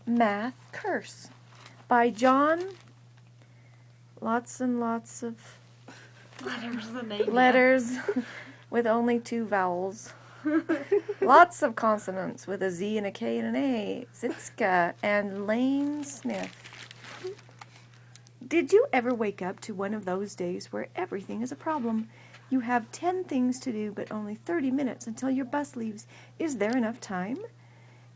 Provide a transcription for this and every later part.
Math Curse by John. Lots and lots of letters with only 2 vowels. Lots of consonants with a Z and a K and an A. Zitska and Lane Smith. Did you ever wake up to one of those days where everything is a problem? You have 10 things to do, but only 30 minutes until your bus leaves. Is there enough time?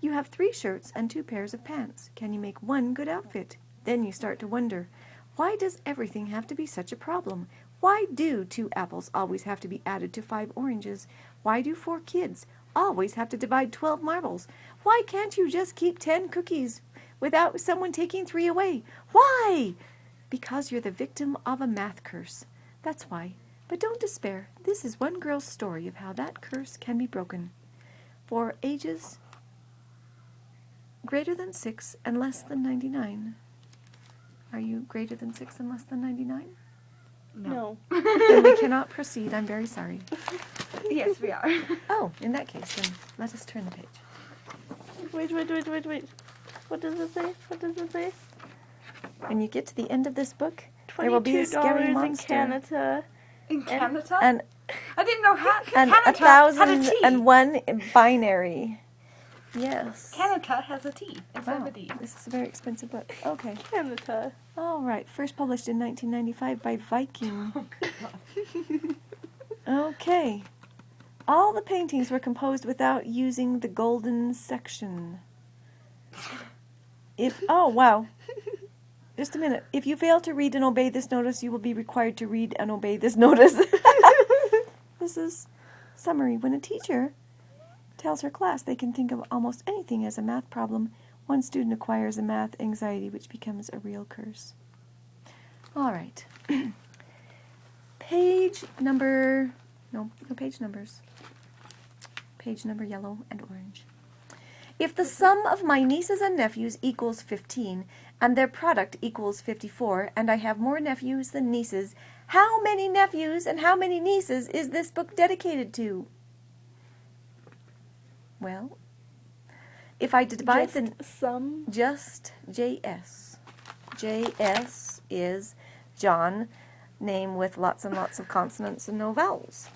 You have 3 shirts and 2 pairs of pants. Can you make one good outfit? Then you start to wonder, why does everything have to be such a problem? Why do 2 apples always have to be added to 5 oranges? Why do 4 kids always have to divide 12 marbles? Why can't you just keep 10 cookies without someone taking 3 away? Why? Because you're the victim of a math curse. That's why. But don't despair. This is one girl's story of how that curse can be broken. For ages greater than 6 and less than 99. Are you greater than 6 and less than 99? No. Then we cannot proceed. I'm very sorry. Yes, we are. Oh, in that case, then let us turn the page. Wait. What does it say? When you get to the end of this book, there will be a scary $22 monster. in Canada. In Canada? And I didn't know and Canada had a T. 1,001 binary. Yes. Canada has a T instead Wow, of a D. this is a very expensive book. Okay. Canada. All right. First published in 1995 by Viking. Oh, God. Okay. All the paintings were composed without using the golden section. Oh, wow. Just a minute. If you fail to read and obey this notice, you will be required to read and obey this notice. This is summary. When a teacher tells her class they can think of almost anything as a math problem, one student acquires a math anxiety which becomes a real curse. All right. Page number... No page numbers. Page number yellow and orange. If the sum of my nieces and nephews equals 15, and their product equals 54, and I have more nephews than nieces, how many nephews and how many nieces is this book dedicated to? Well, if I divide just JS. JS is John, name with lots and lots of consonants and no vowels.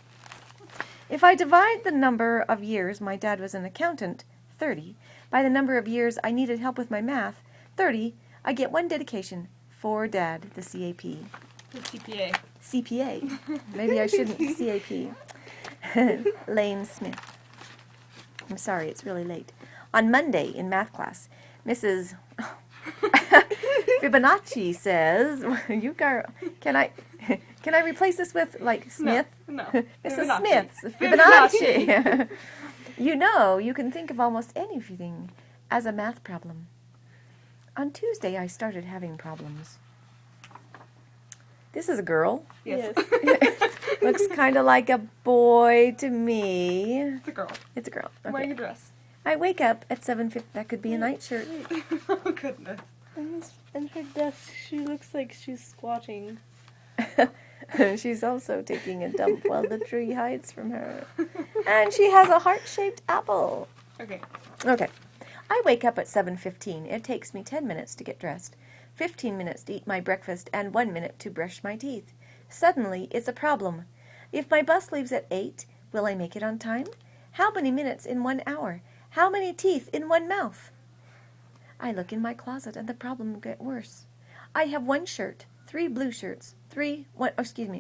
If I divide the number of years my dad was an accountant, 30, by the number of years I needed help with my math, 30, I get one dedication for Dad, the CAP. The CPA. CPA. Maybe I shouldn't. CAP. Lane Smith. I'm sorry, it's really late. On Monday in math class, Mrs. Fibonacci says, "You girl, can I replace this with like Smith?" No. Mrs. Smith's Fibonacci. You know, you can think of almost anything as a math problem. On Tuesday, I started having problems. This is a girl. Yes. Looks kind of like a boy to me. It's a girl. It's a girl. Okay. Wearing a dress. I wake up at 7:50. That could be a nightshirt. Oh, goodness. In her desk, she looks like she's squatting. She's also taking a dump while the tree hides from her. And she has a heart-shaped apple. Okay. Okay. I wake up at 7:15. It takes me 10 minutes to get dressed, 15 minutes to eat my breakfast, and 1 minute to brush my teeth. Suddenly, it's a problem. If my bus leaves at 8, will I make it on time? How many minutes in 1 hour? How many teeth in one mouth? I look in my closet, and the problem gets worse. I have 1 shirt, 3 blue shirts, I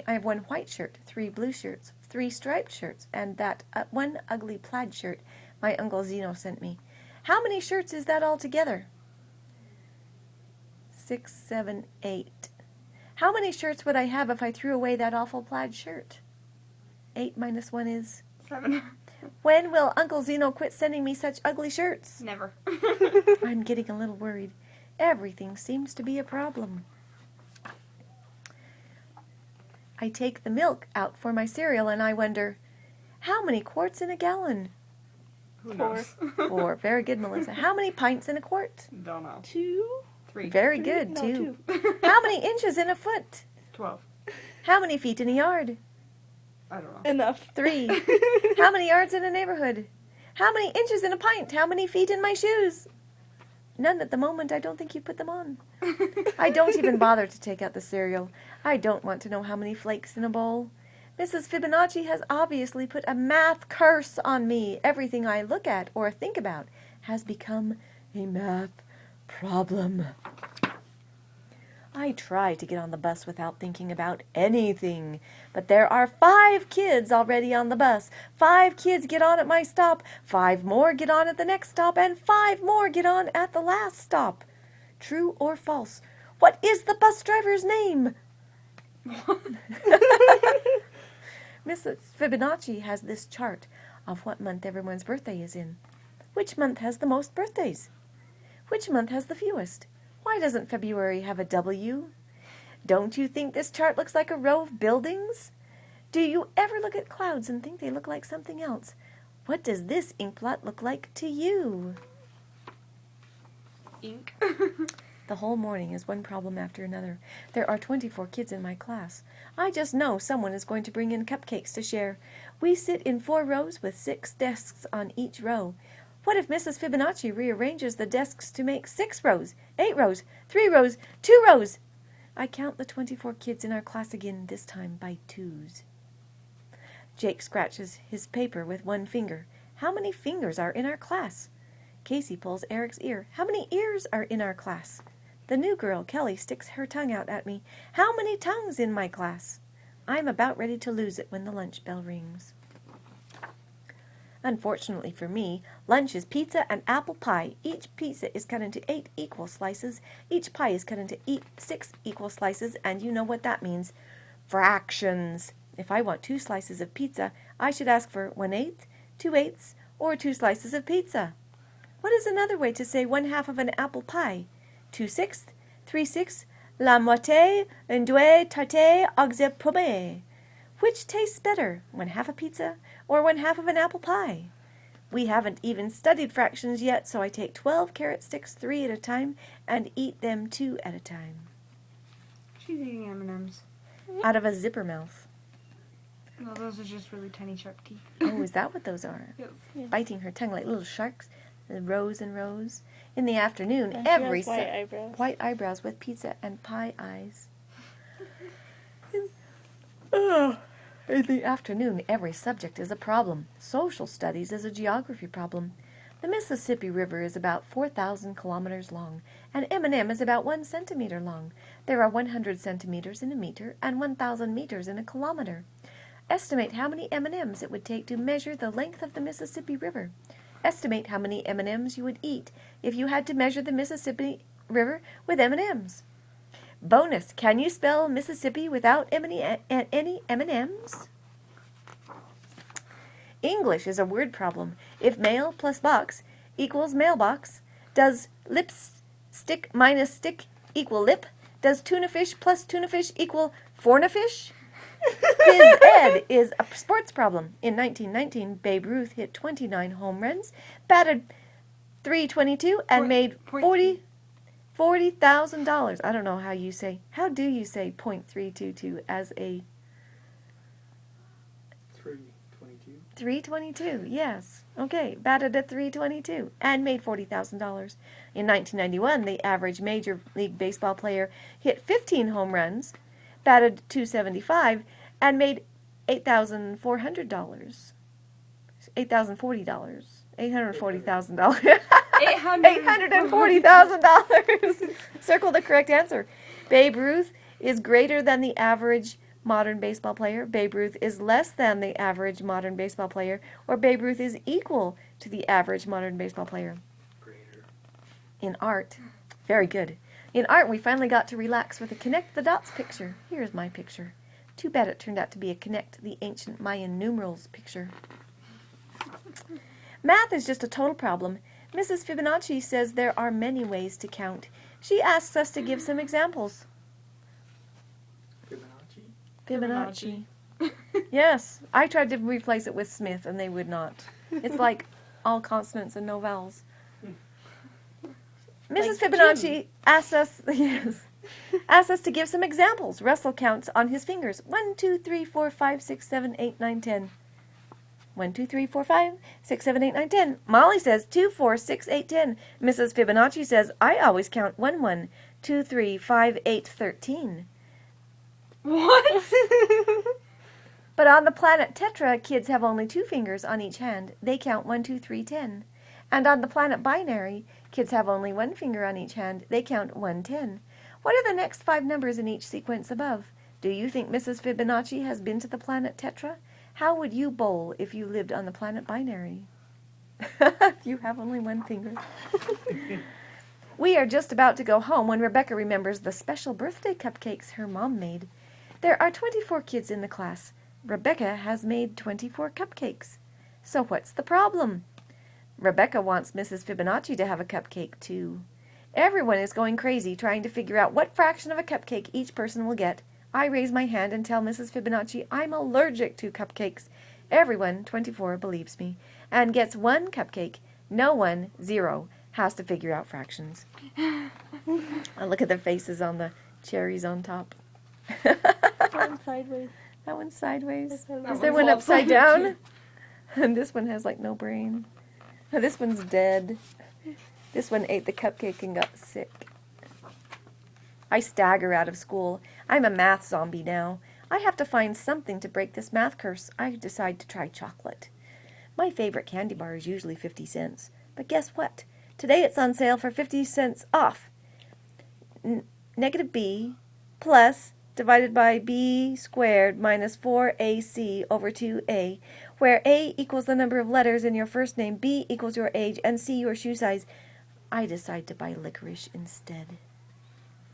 have 1 white shirt, 3 blue shirts, 3 striped shirts, and that 1 ugly plaid shirt my Uncle Zeno sent me. How many shirts is that altogether? 6, 7, 8. How many shirts would I have if I threw away that awful plaid shirt? 8 minus 1 is... 7. When will Uncle Zeno quit sending me such ugly shirts? Never. I'm getting a little worried. Everything seems to be a problem. I take the milk out for my cereal and I wonder, how many quarts in a gallon? Who knows? 4. Very good, Melissa. How many pints in a quart? Don't know. 2? 3. Very 3? good, No, 2. 2. How many inches in a foot? 12. How many feet in a yard? I don't know. Enough. 3. How many yards in a neighborhood? How many inches in a pint? How many feet in my shoes? None at the moment. I don't think you put them on. I don't even bother to take out the cereal. I don't want to know how many flakes in a bowl. Mrs. Fibonacci has obviously put a math curse on me. Everything I look at or think about has become a math problem. I try to get on the bus without thinking about anything, but there are 5 kids already on the bus. 5 kids get on at my stop, 5 more get on at the next stop, and 5 more get on at the last stop. True or false? What is the bus driver's name? Mrs. Fibonacci has this chart of what month everyone's birthday is in. Which month has the most birthdays? Which month has the fewest? Why doesn't February have a W? Don't you think this chart looks like a row of buildings? Do you ever look at clouds and think they look like something else? What does this ink blot look like to you? Ink. The whole morning is one problem after another. There are 24 kids in my class. I just know someone is going to bring in cupcakes to share. We sit in 4 rows with 6 desks on each row. What if Mrs. Fibonacci rearranges the desks to make 6 rows, 8 rows, 3 rows, 2 rows? I count the 24 kids in our class again, this time by 2s. Jake scratches his paper with 1 finger. How many fingers are in our class? Casey pulls Eric's ear. How many ears are in our class? The new girl, Kelly, sticks her tongue out at me. How many tongues in my class? I'm about ready to lose it when the lunch bell rings. Unfortunately for me, lunch is pizza and apple pie. Each pizza is cut into 8 equal slices. Each pie is cut into 6 equal slices, and you know what that means. Fractions. If I want 2 slices of pizza, I should ask for 1/8, 2/8, or 2 slices of pizza. What is another way to say 1/2 of an apple pie? 2/6, 3/6, la moitié, un doigt tarte, auxe pomme. Which tastes better, 1/2 a pizza or 1/2 of an apple pie? We haven't even studied fractions yet, so I take 12 carrot sticks 3 at a time and eat them 2 at a time. She's eating M&Ms. Out of a zipper mouth. No, those are just really tiny sharp teeth. Oh, is that what those are? Yes. Yeah. Biting her tongue like little sharks, rows and rows. In the afternoon, And she every has white eyebrows. white eyebrows with pizza and pie eyes. In the afternoon, every subject is a problem. Social studies is a geography problem. The Mississippi River is about 4,000 kilometers long, and M&M is about 1 centimeter long. There are 100 centimeters in a meter and 1,000 meters in a kilometer. Estimate how many M&Ms it would take to measure the length of the Mississippi River. Estimate how many M&Ms you would eat if you had to measure the Mississippi River with M&Ms. Bonus, can you spell Mississippi without any M&Ms? English is a word problem. If mail plus box equals mailbox, does lipstick minus stick equal lip? Does tuna fish plus tuna fish equal forna fish? Phys ed is a sports problem. In 1919, Babe Ruth hit 29 home runs, batted .322, and made $40,000. I don't know how do you say .322 as a 322. 322, yes. Okay, batted at .322 and made $40,000. In 1991, the average Major League Baseball player hit 15 home runs, batted .275, and made $8,400. $8,040. $840,000. $840,000. Circle the correct answer. Babe Ruth is greater than the average modern baseball player. Babe Ruth is less than the average modern baseball player. Or Babe Ruth is equal to the average modern baseball player. Greater. In art. Very good. In art, we finally got to relax with a connect the dots picture. Here's my picture. Too bad it turned out to be a connect the ancient Mayan numerals picture. Math is just a total problem. Mrs. Fibonacci says there are many ways to count. She asks us to give some examples. Fibonacci? Fibonacci. Yes, I tried to replace it with Smith and they would not. It's like all consonants and no vowels. Mrs. Fibonacci asked us, asked us to give some examples. Russell counts on his fingers. 1, 2, 3, 4, 5, 6, 7, 8, 9, 10. 1, 2, 3, 4, 5, 6, 7, 8, 9, 10. Molly says 2, 4, 6, 8, 10. Mrs. Fibonacci says, I always count 1, 1, 2, 3, 5, 8, 13. What? But on the planet Tetra, kids have only 2 fingers on each hand. They count 1, 2, 3, 10. And on the planet Binary, kids have only 1 finger on each hand. They count 1, 10. What are the next 5 numbers in each sequence above? Do you think Mrs. Fibonacci has been to the planet Tetra? How would you bowl if you lived on the planet Binary? You have only 1 finger. We are just about to go home when Rebecca remembers the special birthday cupcakes her mom made. There are 24 kids in the class. Rebecca has made 24 cupcakes. So what's the problem? Rebecca wants Mrs. Fibonacci to have a cupcake too. Everyone is going crazy trying to figure out what fraction of a cupcake each person will get. I raise my hand and tell Mrs. Fibonacci I'm allergic to cupcakes. Everyone, 24, believes me and gets 1 cupcake. No one, 0, has to figure out fractions. Look at the faces on the cherries on top. One sideways. That one's sideways. Is That there one's one upside lopsided, down? And this one has like no brain. This one's dead. This one ate the cupcake and got sick. I stagger out of school. I'm a math zombie now. I have to find something to break this math curse. I decide to try chocolate. My favorite candy bar is usually 50 cents. But guess what? Today it's on sale for 50 cents off. Negative b plus divided by b squared minus 4ac over 2a, where a equals the number of letters in your first name, b equals your age, and c your shoe size. I decide to buy licorice instead.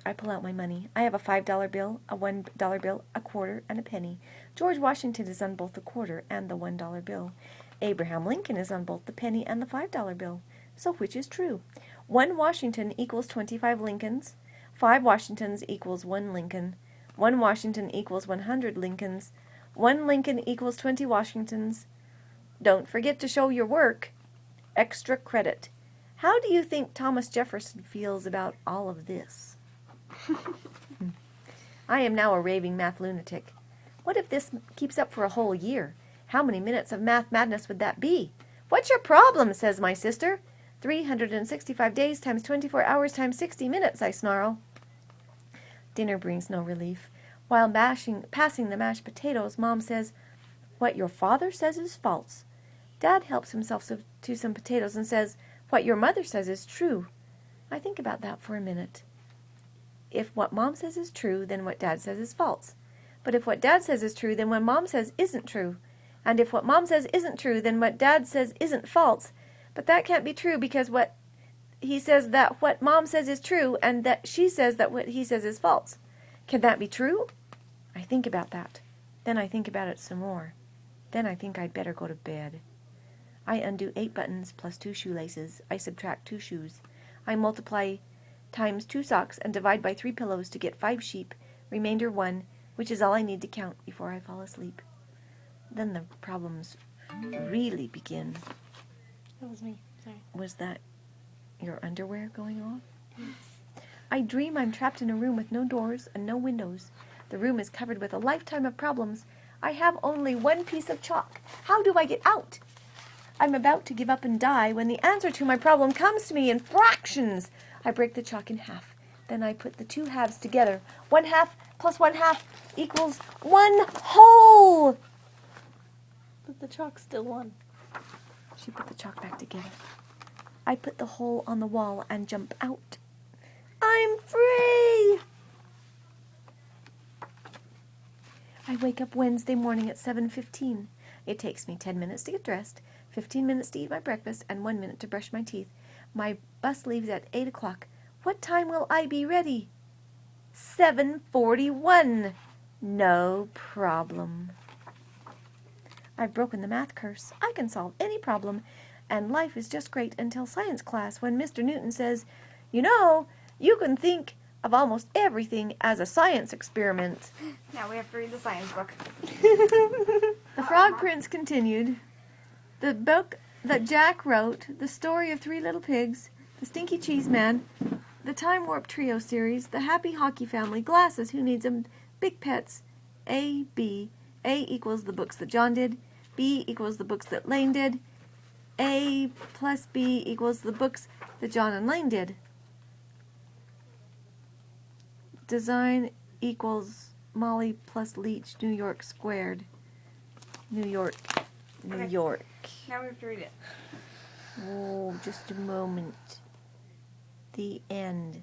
I pull out my money. I have a $5 bill, a $1 bill, a quarter, and a penny. George Washington is on both the quarter and the $1 bill. Abraham Lincoln is on both the penny and the $5 bill. So which is true? 1 Washington equals 25 Lincolns. 5 Washingtons equals 1 Lincoln. 1 Washington equals 100 Lincolns. 1 Lincoln equals 20 Washingtons. Don't forget to show your work. Extra credit. How do you think Thomas Jefferson feels about all of this? I am now a raving math lunatic. What if this keeps up for a whole year? How many minutes of math madness would that be? What's your problem, says my sister. 365 days times 24 hours times 60 minutes, I snarl. Dinner brings no relief. While passing the mashed potatoes, Mom says, what your father says is false. Dad helps himself to some potatoes and says, what your mother says is true. I think about that for a minute. If what Mom says is true, then what Dad says is false. But if what Dad says is true, then what Mom says isn't true. And if what Mom says isn't true, then what Dad says isn't false. But that can't be true because he says that what Mom says is true and that she says that what he says is false. Can that be true? I think about that. Then I think about it some more. Then I think I'd better go to bed. I undo 8 buttons plus 2 shoelaces. I subtract 2 shoes. I multiply times 2 socks and divide by 3 pillows to get 5 sheep, remainder 1, which is all I need to count before I fall asleep. Then the problems really begin. That was me. Sorry. Was that your underwear going off? Yes. I dream I'm trapped in a room with no doors and no windows. The room is covered with a lifetime of problems. I have only 1 piece of chalk. How do I get out? I'm about to give up and die when the answer to my problem comes to me in fractions. I break the chalk in half. Then I put the 2 halves together. 1 half plus 1 half equals 1 whole. But the chalk's still 1. She put the chalk back together. I put the hole on the wall and jump out. I'm free! I wake up Wednesday morning at 7:15. It takes me 10 minutes to get dressed, 15 minutes to eat my breakfast, and 1 minute to brush my teeth. My bus leaves at 8 o'clock. What time will I be ready? 7:41. No problem. I've broken the math curse. I can solve any problem, and life is just great until science class when Mr. Newton says, you know, you can think of almost everything as a science experiment. Now we have to read the science book. The Frog Prince continued. The book that Jack wrote, The Story of 3 Little Pigs, The Stinky Cheese Man, the Time Warp Trio series, The Happy Hockey Family, Glasses, Who Needs 'Em, Big Pets, A, B. A equals the books that John did. B equals the books that Lane did. A plus B equals the books that John and Lane did. Design equals Molly plus Leach, New York squared. New York. New Okay. York. Now we have to read it. Oh, just a moment. The end.